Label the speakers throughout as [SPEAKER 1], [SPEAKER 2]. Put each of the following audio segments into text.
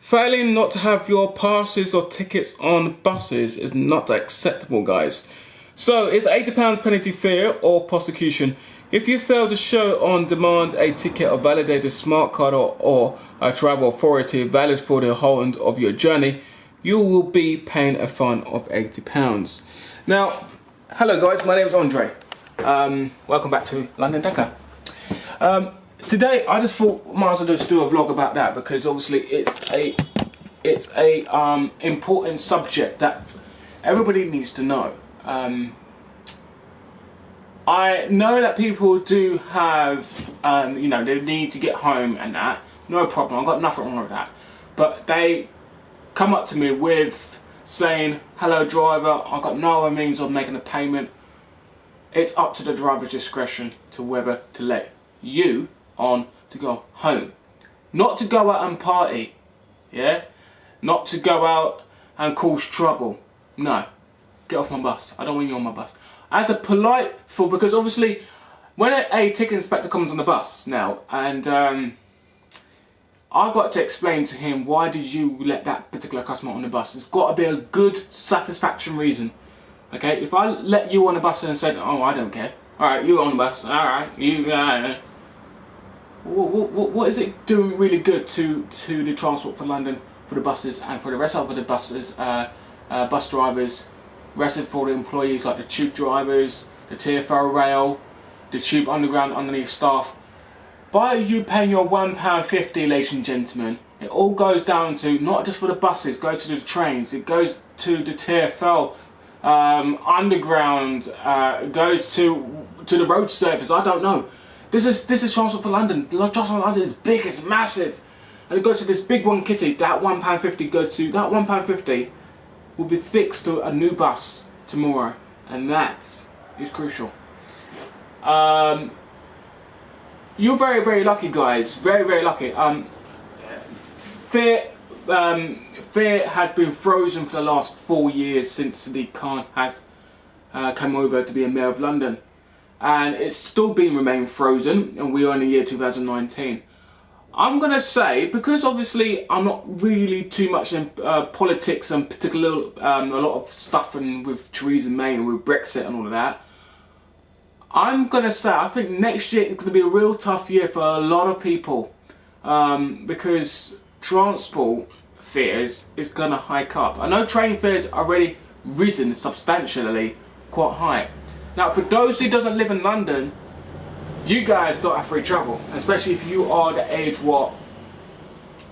[SPEAKER 1] Failing not to have your passes or tickets on buses is not acceptable, guys. So it's £80 penalty fare or prosecution. If you fail to show on demand a ticket or validated smart card or a travel authority valid for the whole of your journey, you will be paying a fine of £80. Now, hello guys, my name is Andre. Welcome back to London Decker. Today I just thought might as well just do a vlog about that, because obviously it's a important subject that everybody needs to know. I know that people do have, you know, they need to get home and that. No problem, I've got nothing wrong with that. But they come up to me with saying, hello driver, I've got no other means of making a payment. It's up to the driver's discretion to whether to let you on to go home. Not to go out and party, yeah? Not to go out and cause trouble. No, get off my bus. I don't want you on my bus. As a polite fool, because obviously when a ticket inspector comes on the bus now, and I've got to explain to him, why did you let that particular customer on the bus? It's got to be a good satisfaction reason. Okay, if I let you on the bus and said, oh, I don't care. Alright, you on the bus. Alright, you... What is it doing really good to the Transport for London, for the buses, and for the rest of the buses, bus drivers, rest for the employees like the tube drivers, the TfL rail, the tube underground underneath staff? By you paying your £1.50, ladies and gentlemen, it all goes down to, not just for the buses, it goes to the trains, it goes to the TfL, underground, it goes to the road service. I don't know. This is Transport for London. Transport for London is big, it's massive, and it goes to this big one kitty. That £1.50 goes to that £1.50 will be fixed to a new bus tomorrow, and that is crucial. You're very, very lucky, guys. Very, very lucky. Fare has been frozen for the last 4 years since Sadiq Khan has come over to be a mayor of London, and it's still been remained frozen, and we are in the year 2019. I'm gonna say, because obviously I'm not really too much in politics and particularly a lot of stuff and with Theresa May and with Brexit and all of that, I'm gonna say I think next year is gonna be a real tough year for a lot of people, because transport fares is gonna hike up. I know train fares are already risen substantially, quite high. Now, for those who doesn't live in London, you guys don't have free travel, especially if you are the age, what,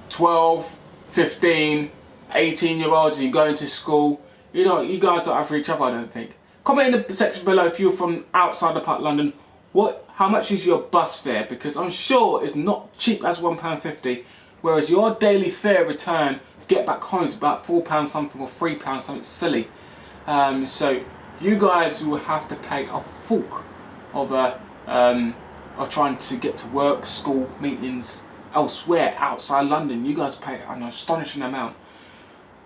[SPEAKER 1] 12, 15, 18-year-olds, and you're going to school. You guys don't have free travel, I don't think. Comment in the section below if you're from outside the part of London, how much is your bus fare? Because I'm sure it's not cheap as £1.50, whereas your daily fare return to get back home is about £4 something or £3 something silly. So you guys will have to pay a fork of trying to get to work, school, meetings, elsewhere outside London. You guys pay an astonishing amount.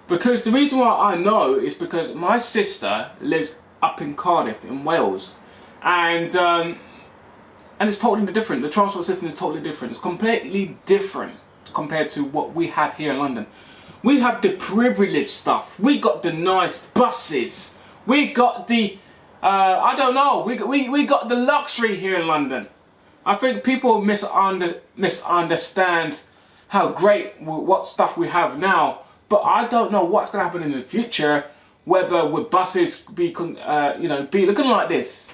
[SPEAKER 1] Because the reason why I know is because my sister lives up in Cardiff in Wales, and it's totally different. The transport system is totally different. It's completely different compared to what we have here in London. We have the privileged stuff. We got the nice buses. We got the I don't know. We got the luxury here in London. I think people misunderstand how great what stuff we have now, but I don't know what's going to happen in the future. Whether with buses be looking like this,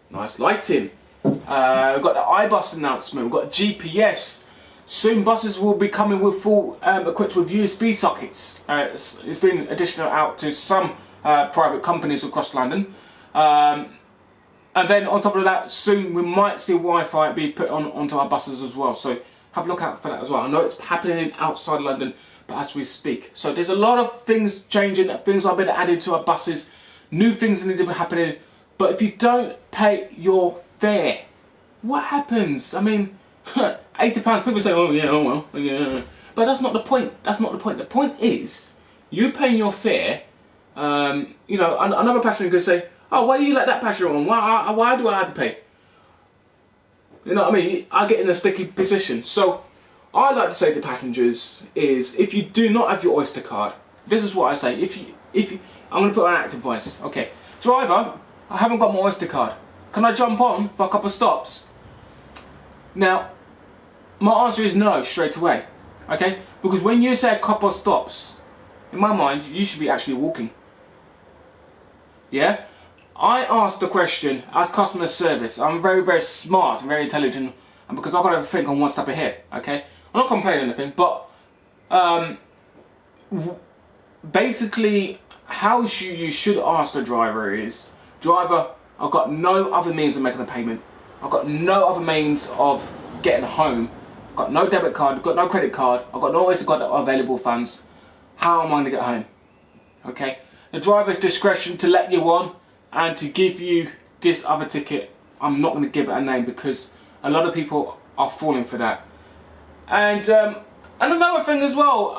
[SPEAKER 1] nice lighting. We've got the iBus announcement. We've got GPS. Soon buses will be coming with full equipped with USB sockets. It's been additional out to some private companies across London. And then on top of that, soon we might see Wi-Fi be put onto our buses as well. So have a look out for that as well. I know it's happening outside London, but as we speak. So there's a lot of things changing, things are being added to our buses, new things need to be happening. But if you don't pay your fare, what happens? I mean, £80, people say, oh yeah, oh well, yeah. But that's not the point. That's not the point. The point is, you paying your fare. Another passenger could say, oh, why do you let that passenger on? Why do I have to pay? You know what I mean? I get in a sticky position. So I like to say to passengers is, if you do not have your Oyster card, this is what I say. If you, I'm going to put on active voice. Okay, driver, I haven't got my Oyster card. Can I jump on for a couple of stops? Now, my answer is no straight away. Okay, because when you say a couple of stops, in my mind, you should be actually walking. Yeah, I asked the question as customer service. I'm very, very smart and very intelligent, and because I've got to think on one step ahead. Okay, I'm not complaining anything, but basically, how you should ask the driver is, driver, I've got no other means of making a payment. I've got no other means of getting home. I've got no debit card, I've got no credit card, I've got no Oyster card available funds. How am I going to get home? Okay, the driver's discretion to let you on and to give you this other ticket. I'm not going to give it a name because a lot of people are falling for that. And another thing as well,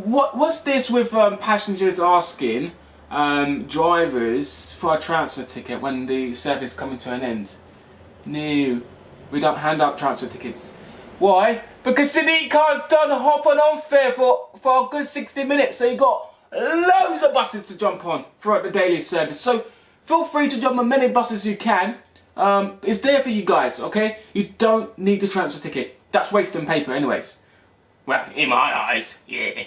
[SPEAKER 1] what's this with passengers asking drivers for a transfer ticket when the service is coming to an end? No, we don't hand out transfer tickets. Why? Because Sadiq car's done hop and on fare for a good 60 minutes, so you got loads of buses to jump on throughout the daily service. So feel free to jump on many buses you can. It's there for you guys, okay? You don't need the transfer ticket. That's wasting paper anyways. Well, in my eyes, yeah.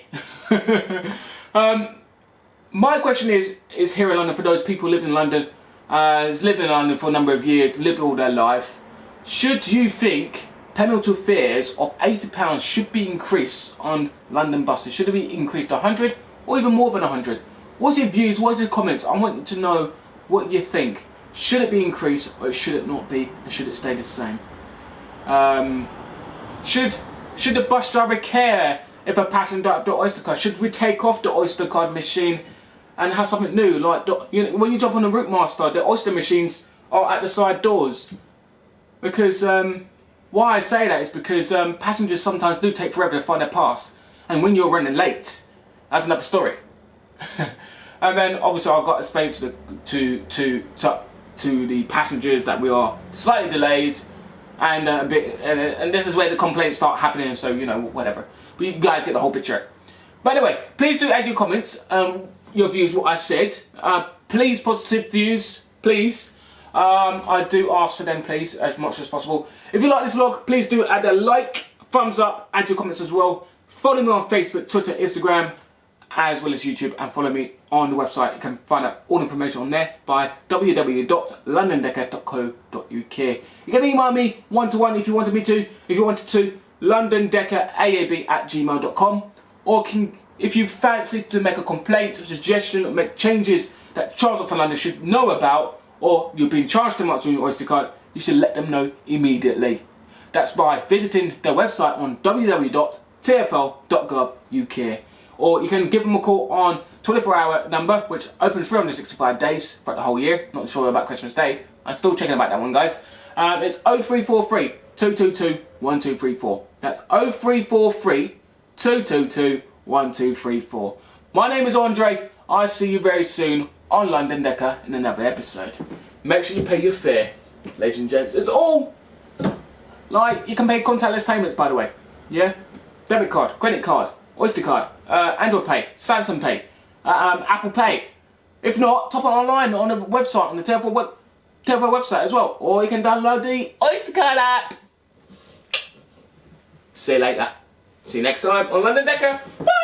[SPEAKER 1] My question is here in London, for those people who live in London, lived in London for a number of years, lived all their life, should you think penalty fares of £80 should be increased on London buses? Should it be increased to 100 or even more than 100? What's your views? What's your comments? I want to know what you think. Should it be increased or should it not be? And should it stay the same? Should the bus driver care if a passenger don't have the Oyster card? Should we take off the Oyster card machine and have something new? Like, when you jump on the Route Master, the Oyster machines are at the side doors. Because why I say that is because passengers sometimes do take forever to find their pass, and when you're running late, that's another story. And then obviously I've got to explain to the passengers that we are slightly delayed, and and this is where the complaints start happening. So whatever, but you guys get the whole picture. By the way, please do add your comments, your views, what I said. Please, positive views, please. I do ask for them, please, as much as possible. If you like this vlog, please do add a like, thumbs up, add your comments as well. Follow me on Facebook, Twitter, Instagram, as well as YouTube, and follow me on the website. You can find out all the information on there by www.londondecker.co.uk. You can email me one-to-one if you wanted me to. If you wanted to, londondeckerAAB@gmail.com, or if you fancy to make a complaint, a suggestion, or make changes that Transport for London should know about, or you've been charged too much on your Oyster card, you should let them know immediately. That's by visiting their website on www.tfl.gov.uk, or you can give them a call on 24-hour number, which opens 365 days throughout the whole year. Not sure about Christmas Day. I'm still checking about that one, guys. It's 0343 222 1234. That's 0343 222 1234. My name is Andre. I'll see you very soon on London Decker in another episode. Make sure you pay your fare, ladies and gents. It's all like, you can pay contactless payments, by the way. Yeah, debit card, credit card, Oyster card, Android Pay, Samsung Pay, Apple Pay. If not, top it online on the website, on the TFL website as well, or you can download the Oyster card app. See you later. See you next time on London Decker. Bye.